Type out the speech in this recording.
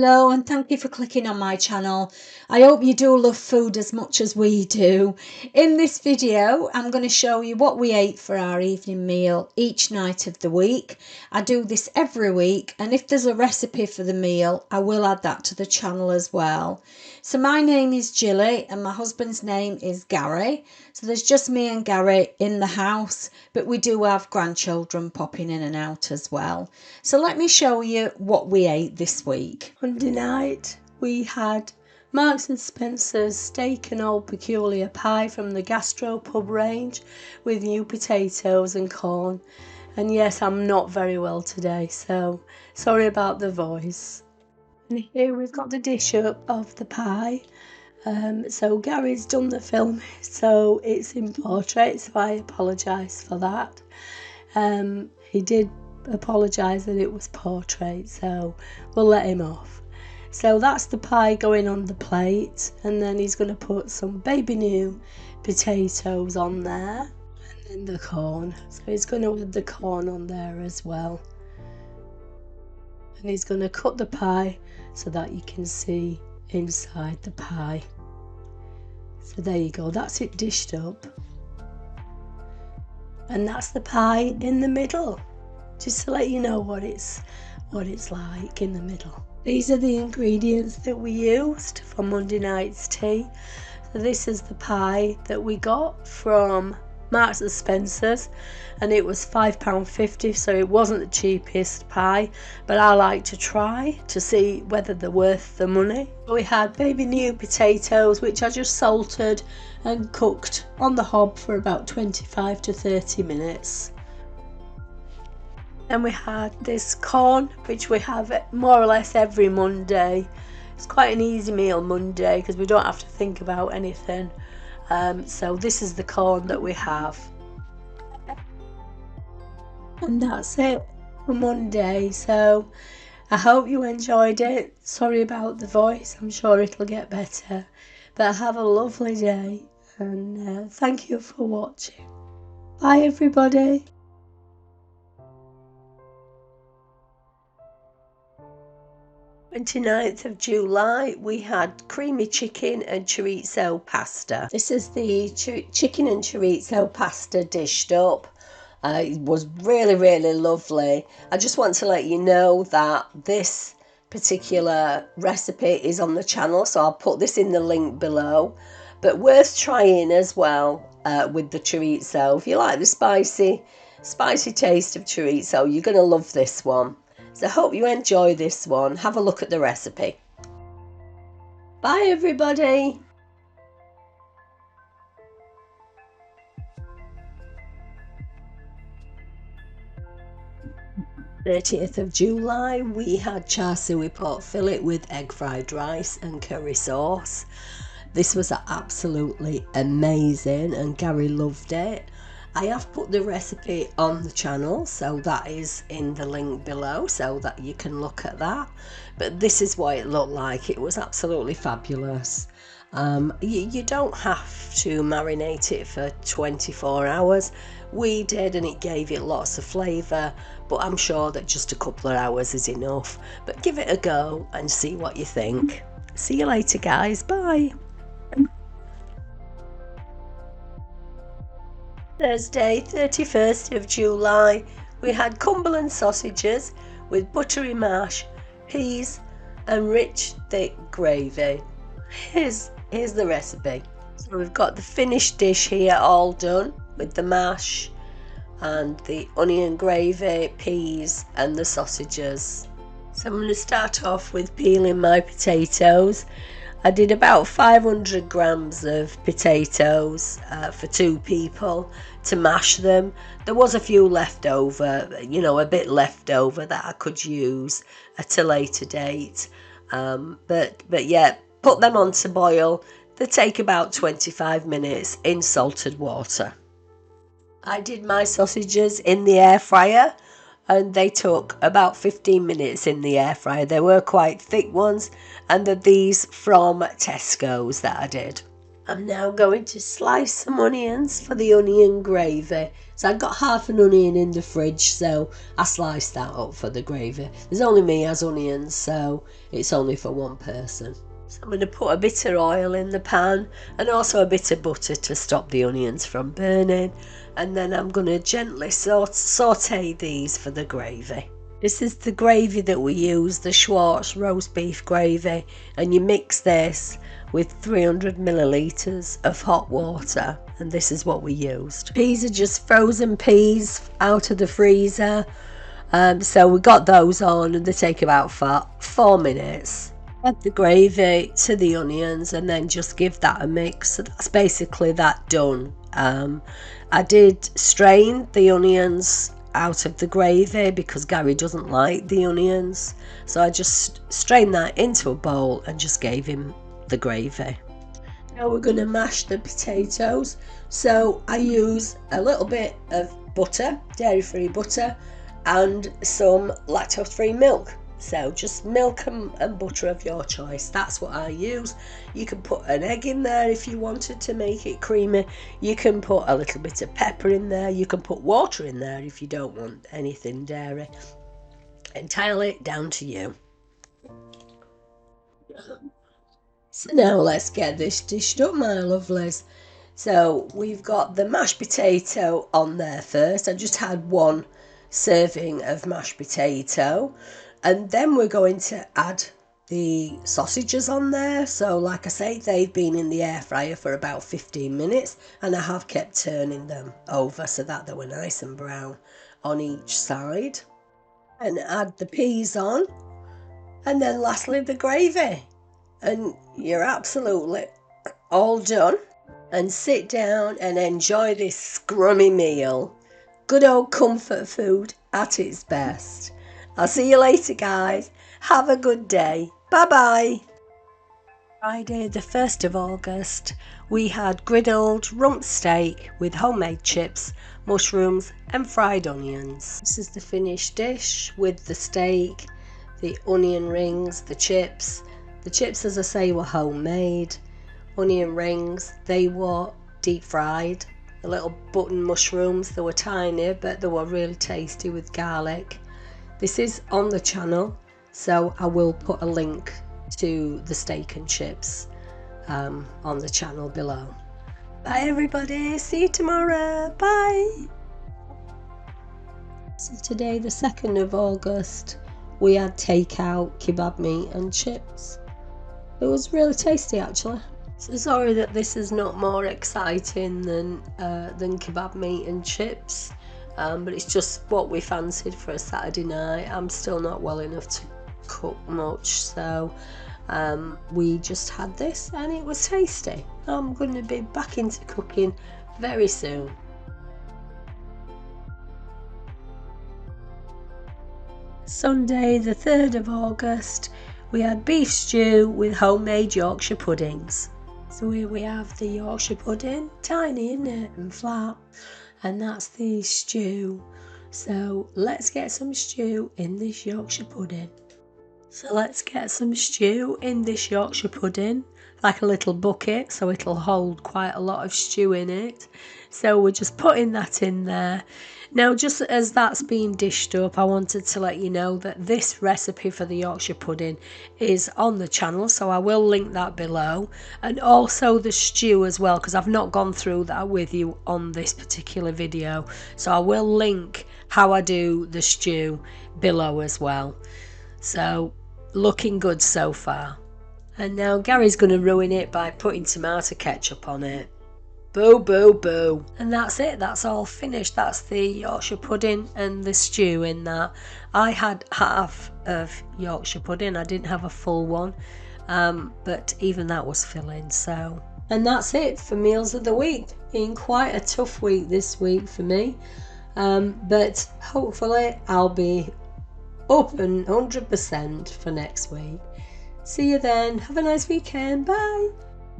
Hello and thank you for clicking on my channel. I hope you do love food as much as we do. In this video I'm going to show you what we ate for our evening meal each night of the week. I do this every week, and if there's a recipe for the meal I will add that to the channel as well. So my name is Jilly and my husband's name is Gary. So there's just me and Gary in the house, but we do have grandchildren popping in and out as well. So let me show you what we ate this week. Monday night we had Marks and Spencer's steak and old peculiar pie from the gastro pub range with new potatoes and corn. And yes, I'm not very well today, so sorry about the voice. And here we've got the dish up of the pie. So Gary's done the film, so it's in portrait, so I apologise for that. He did apologise that it was portrait, so we'll let him off. So that's the pie going on the plate, and then he's going to put some baby new potatoes on there, and then the corn. So he's going to add the corn on there as well. And he's going to cut the pie so that you can see inside the pie. So there you go, that's it dished up. And that's the pie in the middle, just to let you know what it's like in the middle. These are the ingredients that we used for Monday night's tea. So this is the pie that we got from Marks and Spencer's, and it was £5.50, so it wasn't the cheapest pie, but I like to try to see whether they're worth the money. We had baby new potatoes, which I just salted and cooked on the hob for about 25 to 30 minutes. Then we had this corn, which we have more or less every Monday. It's quite an easy meal Monday because we don't have to think about anything. So this is the corn that we have. And that's it for Monday. So I hope you enjoyed it. Sorry about the voice, I'm sure it'll get better. But have a lovely day, and thank you for watching. Bye everybody. 29th of July we had creamy chicken and chorizo pasta. This is the chicken and chorizo pasta dished up. It was really lovely. I just want to let you know that this particular recipe is on the channel, so I'll put this in the link below, but worth trying as well with the chorizo. If you like the spicy taste of chorizo, you're going to love this one. So I hope you enjoy this one. Have a look at the recipe. Bye everybody. 30th of July we had Char Sui Pork fillet with egg fried rice and curry sauce. This was absolutely amazing and Gary loved it. I have put the recipe on the channel, so that is in the link below so that you can look at that. But this is what it looked like. It was absolutely fabulous. You don't have to marinate it for 24 hours. We did, and it gave it lots of flavour, but I'm sure that just a couple of hours is enough. But give it a go and see what you think. See you later guys, bye. Thursday, 31st of July, we had Cumberland sausages with buttery mash, peas and rich thick gravy. Here's the recipe. So we've got the finished dish here all done with the mash and the onion gravy, peas and the sausages. So I'm going to start off with peeling my potatoes. I did about 500 grams of potatoes for 2 people to mash them. There was a few left over, you know, a bit left over that I could use at a later date. But yeah, put them on to boil. They take about 25 minutes in salted water. I did my sausages in the air fryer, and they took about 15 minutes in the air fryer. They were quite thick ones, and they're these from Tesco's that I did. I'm now going to slice some onions for the onion gravy. So I've got half an onion in the fridge, so I sliced that up for the gravy. There's only me as onions, so it's only for one person. So I'm going to put a bit of oil in the pan and also a bit of butter to stop the onions from burning. And then I'm going to gently saute these for the gravy. This is the gravy that we use, the Schwartz roast beef gravy, and you mix this with 300 millilitres of hot water, and this is what we used. Peas are just frozen peas out of the freezer, so we got those on and they take about 4 minutes. Add the gravy to the onions and then just give that a mix. So that's basically that done. I did strain the onions out of the gravy because Gary doesn't like the onions, so I just strained that into a bowl and just gave him the gravy. Now we're going to mash the potatoes, so I use a little bit of butter, dairy-free butter, and some lactose-free milk. So just milk and butter of your choice. That's what I use. You can put an egg in there if you wanted to make it creamy. You can put a little bit of pepper in there. You can put water in there if you don't want anything dairy. Entirely down to you. So now let's get this dished up, my lovelies. So we've got the mashed potato on there first. I just had one serving of mashed potato. And then we're going to add the sausages on there. So like I say, they've been in the air fryer for about 15 minutes and I have kept turning them over so that they were nice and brown on each side. And add the peas on, and then lastly the gravy. And you're absolutely all done. And sit down and enjoy this scrummy meal. Good old comfort food at its best. I'll see you later, guys. Have a good day. Bye-bye. Friday the 1st of August, we had Griddles Rump Steak with homemade chips, mushrooms and fried onions. This is the finished dish with the steak, the onion rings, the chips. The chips, as I say, were homemade. Onion rings, they were deep fried. The little button mushrooms, they were tiny, but they were really tasty with garlic. This is on the channel, so I will put a link to the steak and chips on the channel below. Bye everybody, see you tomorrow, bye! So today the 2nd of August, we had takeout kebab meat and chips. It was really tasty actually. So sorry that this is not more exciting than kebab meat and chips. But it's just what we fancied for a Saturday night. I'm still not well enough to cook much, so we just had this and it was tasty. I'm going to be back into cooking very soon. Sunday the 3rd of August, we had beef stew with homemade Yorkshire puddings. So here we have the Yorkshire pudding, tiny isn't it, and flat. And that's the stew. So let's get some stew in this Yorkshire pudding. So let's get some stew in this Yorkshire pudding, like a little bucket, so it'll hold quite a lot of stew in it. So we're just putting that in there. Now, just as that's being dished up, I wanted to let you know that this recipe for the Yorkshire pudding is on the channel, so I will link that below, and also the stew as well, because I've not gone through that with you on this particular video, so I will link how I do the stew below as well. So looking good so far. And now Gary's going to ruin it by putting tomato ketchup on it. Boo, boo, boo. And that's it. That's all finished. That's the Yorkshire pudding and the stew in that. I had half of Yorkshire pudding. I didn't have a full one. But even that was filling. So, and that's it for meals of the week. Been quite a tough week this week for me. But hopefully I'll be up and 100% for next week. See you then. Have a nice weekend. Bye.